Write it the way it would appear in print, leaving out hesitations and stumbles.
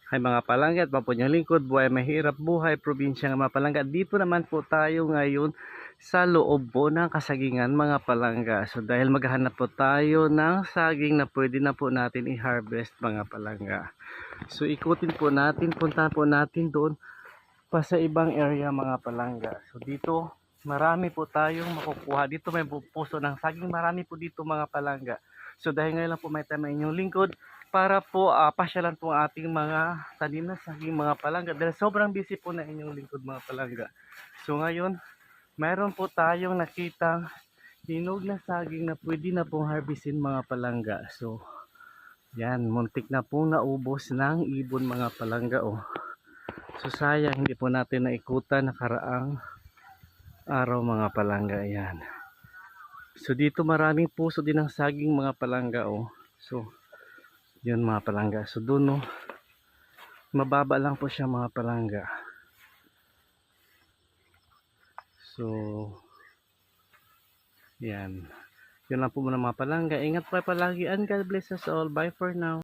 Hay mga palangga, at papunyang lingkod, buhay mahirap, buhay probinsya ng mga palangga. Dito naman po tayo ngayon sa loob po ng kasagingan mga palangga. So dahil maghahanap po tayo ng saging na pwede na po natin i-harvest mga palangga. So ikutin po natin, puntahan po natin doon pa sa ibang area mga palangga. So dito marami po tayong makukuha. Dito may puso ng saging, marami po dito mga palangga. So dahil ngayon lang po may time na inyong lingkod para po pasyalan po ang ating mga tanim na saging mga palangga. Dahil sobrang busy po na inyong lingkod mga palangga. So ngayon, mayroon po tayong nakitang hinog na saging na pwede na pong harvestin mga palangga. So yan, muntik na pong naubos ng ibon mga palangga oh. So sayang hindi po natin naikutan nakaraang araw mga palangga. Yan. So dito maraming puso din ng saging mga palangga oh. So yun mga palangga. So doon oh, mababa lang po siya mga palangga. So yan. Yun lang po muna mga palangga. Ingat pa palagi and God bless us all. Bye for now.